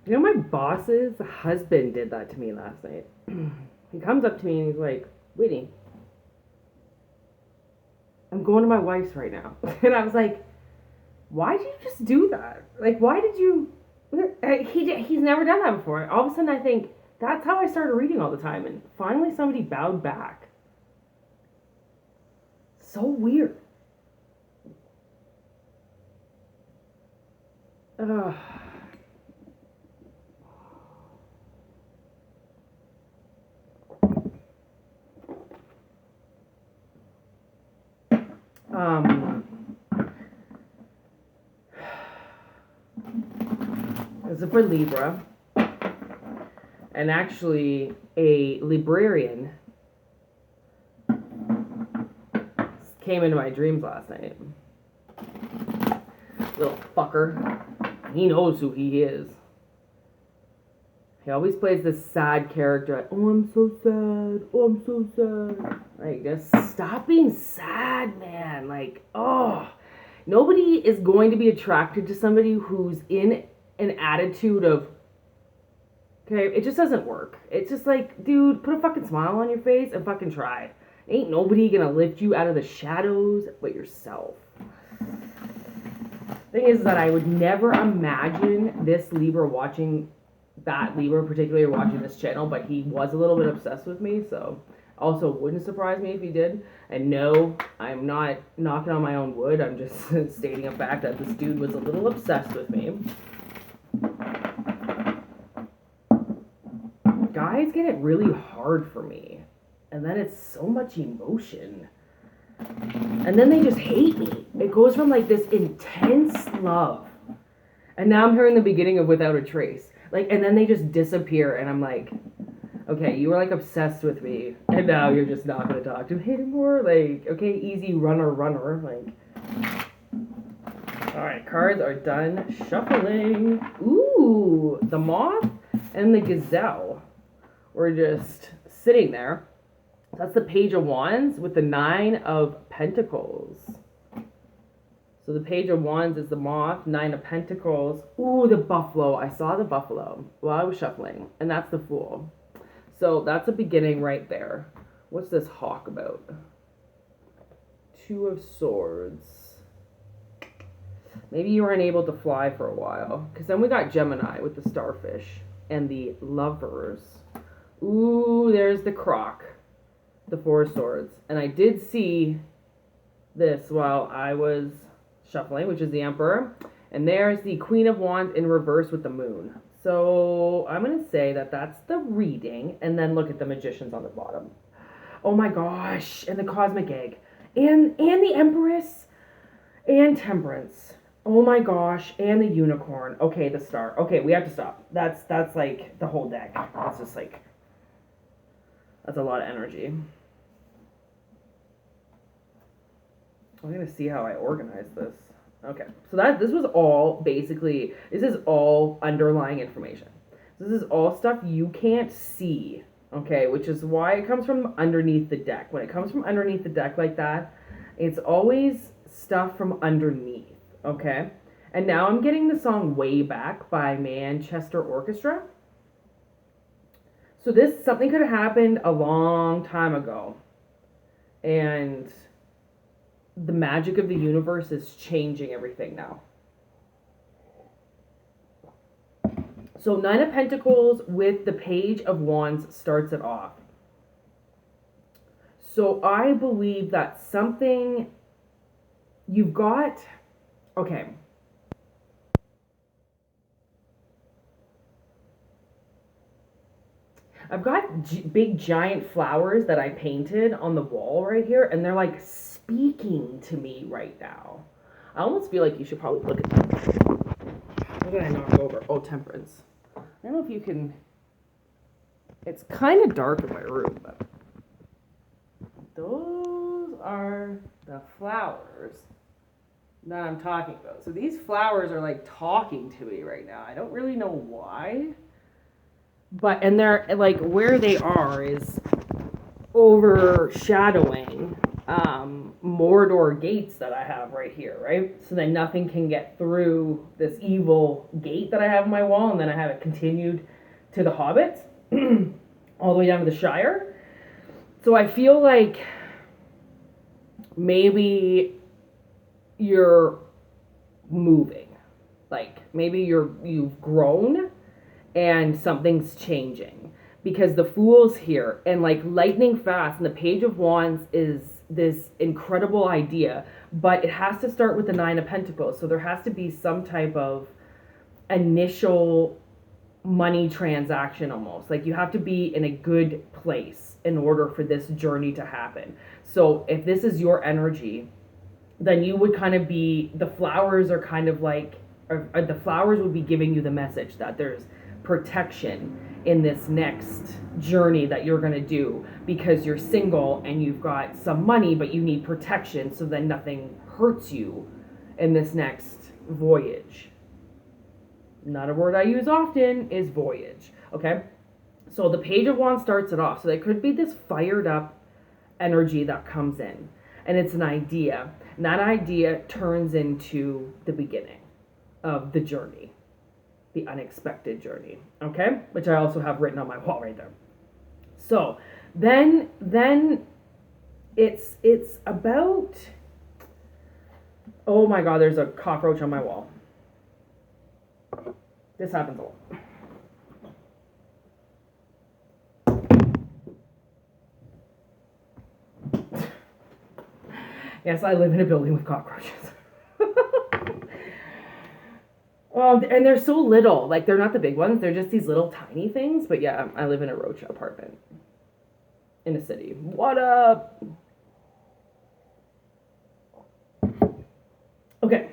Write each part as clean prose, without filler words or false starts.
You know, my boss's husband did that to me last night. He comes up to me and he's like, Whitney, I'm going to my wife's right now. And I was like, why did you just do that? Like, why did you... He's never done that before. All of a sudden I think, that's how I started reading all the time. And finally somebody bowed back. So weird. Ugh. This is for Libra. And actually, a librarian came into my dreams last night. Little fucker. He knows who he is. He always plays this sad character. Like, oh, I'm so sad. Oh, I'm so sad. Like, just stop being sad, man. Like, oh. Nobody is going to be attracted to somebody who's in an attitude of, okay, it just doesn't work. It's just like, dude, put a fucking smile on your face and fucking try. Ain't nobody gonna lift you out of the shadows but yourself. Thing is that I would never imagine this Libra watching, that Libra particularly watching this channel, but he was a little bit obsessed with me, so also wouldn't surprise me if he did. And no, I'm not knocking on my own wood, I'm just stating a fact that this dude was a little obsessed with me. Guys get it really hard for me, and then it's so much emotion. And then they just hate me. It goes from like this intense love. And now I'm hearing the beginning of Without a Trace. Like, and then they just disappear and I'm like, okay, you were like obsessed with me and now you're just not gonna talk to me anymore. Like, okay, easy runner. Like, alright, cards are done shuffling. Ooh, the Moth and the Gazelle were just sitting there. That's the Page of Wands with the Nine of Pentacles. So the Page of Wands is the Moth, Nine of Pentacles. Ooh, the Buffalo. I saw the Buffalo while I was shuffling. And that's the Fool. So that's the beginning right there. What's this Hawk about? Two of Swords. Maybe you were unable to fly for a while. Because then we got Gemini with the Starfish and the Lovers. Ooh, there's the Croc. The Four of Swords. And I did see this while I was shuffling, which is the Emperor. And there's the Queen of Wands in reverse with the Moon. So I'm going to say that that's the reading. And then look at the Magicians on the bottom. Oh my gosh. And the Cosmic Egg. And the Empress. And Temperance. Oh my gosh. And the Unicorn. Okay, the Star. Okay, we have to stop. That's like the whole deck. That's just like, that's a lot of energy. I'm going to see how I organize this. Okay, so this was all basically, this is all underlying information. This is all stuff you can't see, okay, which is why it comes from underneath the deck. When it comes from underneath the deck like that, it's always stuff from underneath, okay? And now I'm getting the song Way Back by Manchester Orchestra. So something could have happened a long time ago. And the magic of the universe is changing everything now. So Nine of Pentacles with the Page of Wands starts it off. So I believe that something you've got, okay. I've got big giant flowers that I painted on the wall right here, and they're like speaking to me right now. I almost feel like you should probably look at them. What did I knock over? Oh, Temperance. I don't know if you can... It's kind of dark in my room, but... Those are the flowers that I'm talking about. So these flowers are like talking to me right now. I don't really know why. But, and they're like, where they are is overshadowing Mordor gates that I have right here, right? So then nothing can get through this evil gate that I have on my wall, and then I have it continued to the Hobbits, all the way down to the Shire. So I feel like maybe you're moving. Like maybe you've grown and something's changing. Because the Fool's here and like lightning fast, and the Page of Wands is this incredible idea, but it has to start with the Nine of Pentacles. So there has to be some type of initial money transaction almost. Like you have to be in a good place in order for this journey to happen. So if this is your energy, then you would kind of be, the flowers are kind of like, or the flowers would be giving you the message that there's protection in this next journey that you're going to do, because you're single and you've got some money, but you need protection so then nothing hurts you in this next voyage. Not a word I use often is voyage. Okay. So the Page of Wands starts it off. So there could be this fired up energy that comes in, and it's an idea. And that idea turns into the beginning of the journey, the unexpected journey, okay? Which I also have written on my wall right there. So then it's about, oh my God, there's a cockroach on my wall. This happens a lot. Yes, I live in a building with cockroaches. And they're so little. Like, they're not the big ones. They're just these little tiny things. But yeah, I live in a roach apartment in a city. What up? Okay.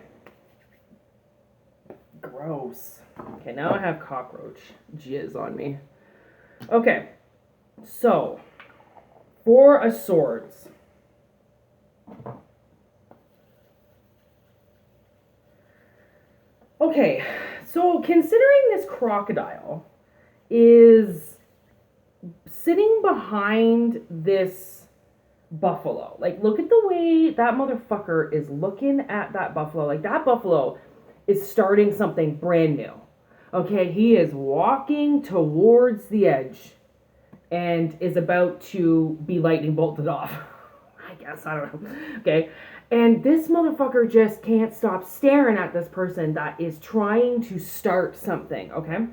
Gross. Okay, now I have cockroach jizz on me. Okay. So, Four of Swords. Okay, so considering this crocodile is sitting behind this buffalo, like look at the way that motherfucker is looking at that buffalo. Like that buffalo is starting something brand new. Okay, he is walking towards the edge and is about to be lightning bolted off. I guess, I don't know. Okay. And this motherfucker just can't stop staring at this person that is trying to start something, okay?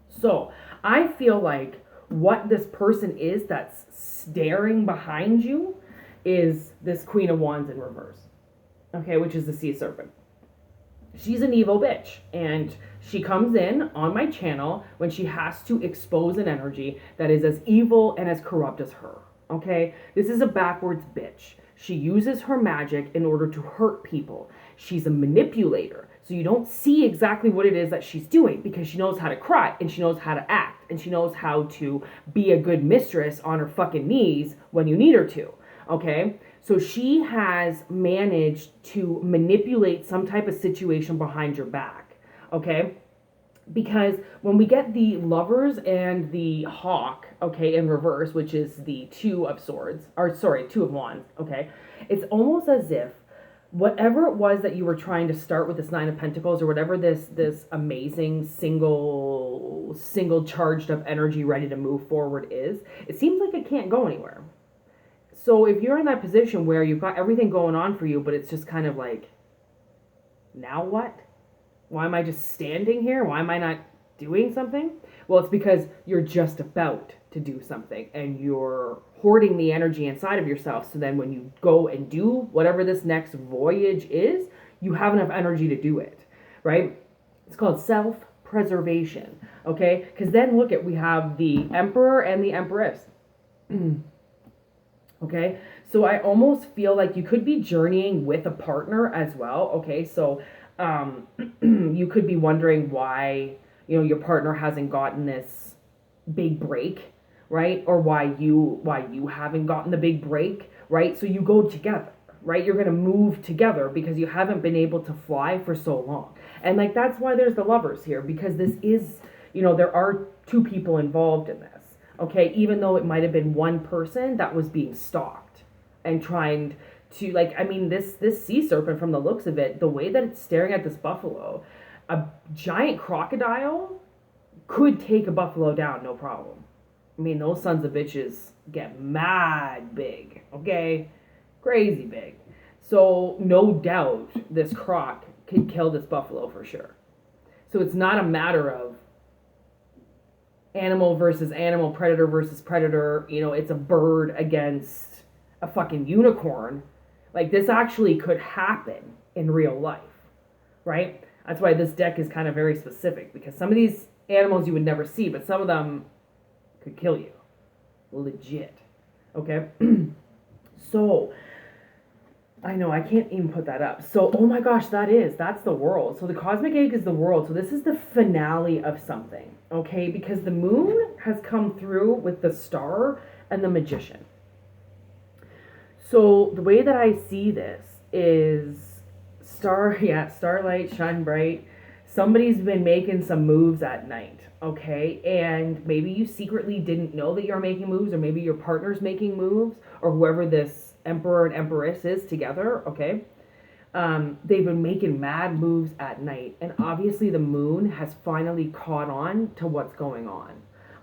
So, I feel like what this person is that's staring behind you is this Queen of Wands in reverse, okay, which is the Sea Serpent. She's an evil bitch, and she comes in on my channel when she has to expose an energy that is as evil and as corrupt as her, okay? This is a backwards bitch. She uses her magic in order to hurt people. She's a manipulator. So you don't see exactly what it is that she's doing, because she knows how to cry and she knows how to act and she knows how to be a good mistress on her fucking knees when you need her to. Okay? So she has managed to manipulate some type of situation behind your back. Okay? Because when we get the Lovers and the Hawk, okay, in reverse, which is the Two of Wands, okay, it's almost as if whatever it was that you were trying to start with this Nine of Pentacles, or whatever this amazing single charged up energy ready to move forward is, it seems like it can't go anywhere. So if you're in that position where you've got everything going on for you, but it's just kind of like, now what? Why am I just standing here? Why am I not doing something? Well, it's because you're just about to do something and you're hoarding the energy inside of yourself. So then when you go and do whatever this next voyage is, you have enough energy to do it, right? It's called self-preservation, okay? Because then look at, we have the Emperor and the Empress. Okay, so I almost feel like you could be journeying with a partner as well, okay? So you could be wondering why, your partner hasn't gotten this big break, right? Or why you haven't gotten the big break, right? So you go together, right? You're going to move together because you haven't been able to fly for so long. And like, that's why there's the Lovers here, because this is, there are two people involved in this, okay? Even though it might have been one person that was being stalked, and trying to, like, I mean, this sea serpent, from the looks of it, the way that it's staring at this buffalo, a giant crocodile could take a buffalo down, no problem. I mean, those sons of bitches get mad big, okay? Crazy big. So, no doubt, this croc could kill this buffalo for sure. So, it's not a matter of animal versus animal, predator versus predator. You know, it's a bird against a fucking unicorn. Like, this actually could happen in real life, right? That's why this deck is kind of very specific, because some of these animals you would never see, but some of them could kill you. Legit. Okay? So, I know, I can't even put that up. So, oh my gosh, that's the world. So the cosmic egg is the world. So this is the finale of something, okay? Because the moon has come through with the star and the magician. So the way that I see this is starlight, shine bright. Somebody's been making some moves at night, okay? And maybe you secretly didn't know that you're making moves, or maybe your partner's making moves, or whoever this emperor and empress is together, okay? They've been making mad moves at night, and obviously the moon has finally caught on to what's going on,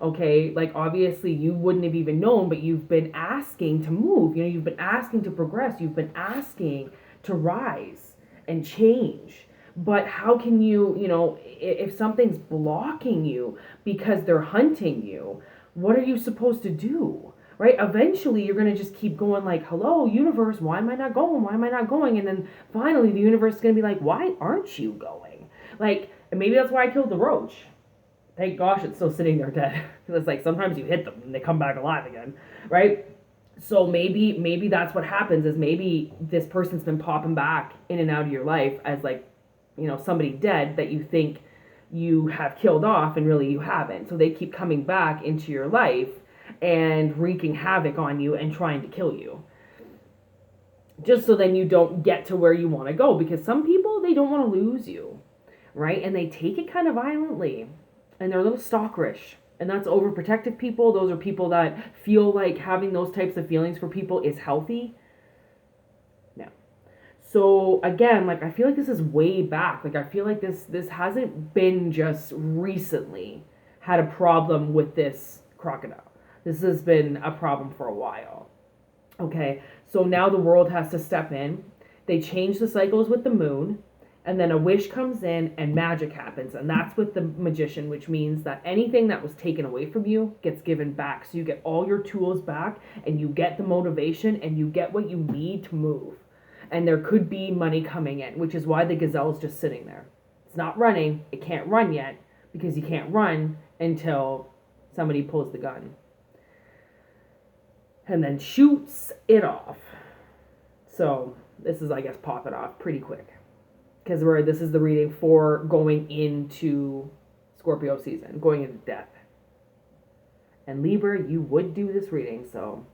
okay? Like, obviously you wouldn't have even known, but you've been asking to move, you know, you've been asking to progress, you've been asking to rise and change. But how can you, you know, if something's blocking you because they're hunting you, what are you supposed to do? Right? Eventually, you're going to just keep going like, hello, universe, why am I not going? Why am I not going? And then finally, the universe is going to be like, why aren't you going? Like, and maybe that's why I killed the roach. Thank gosh it's still sitting there dead. Because it's like, sometimes you hit them and they come back alive again, right? So maybe that's what happens, is maybe this person's been popping back in and out of your life as, like, you know, somebody dead that you think you have killed off, and really you haven't. So they keep coming back into your life and wreaking havoc on you and trying to kill you, just so then you don't get to where you want to go. Because some people, they don't want to lose you, right? And they take it kind of violently, and they're a little stalkerish. And that's overprotective people. Those are people that feel like having those types of feelings for people is healthy. No. So again, like, I feel like this is way back. Like, I feel like this hasn't been just recently had a problem with this crocodile. This has been a problem for a while. Okay, so now the world has to step in. They change the cycles with the moon, and then a wish comes in and magic happens. And that's with the magician, which means that anything that was taken away from you gets given back. So you get all your tools back, and you get the motivation, and you get what you need to move. And there could be money coming in, which is why the gazelle is just sitting there. It's not running. It can't run yet, because you can't run until somebody pulls the gun and then shoots it off. So this is, I guess, pop it off pretty quick, because this is the reading for going into Scorpio season, going into death. And Libra, you would do this reading, so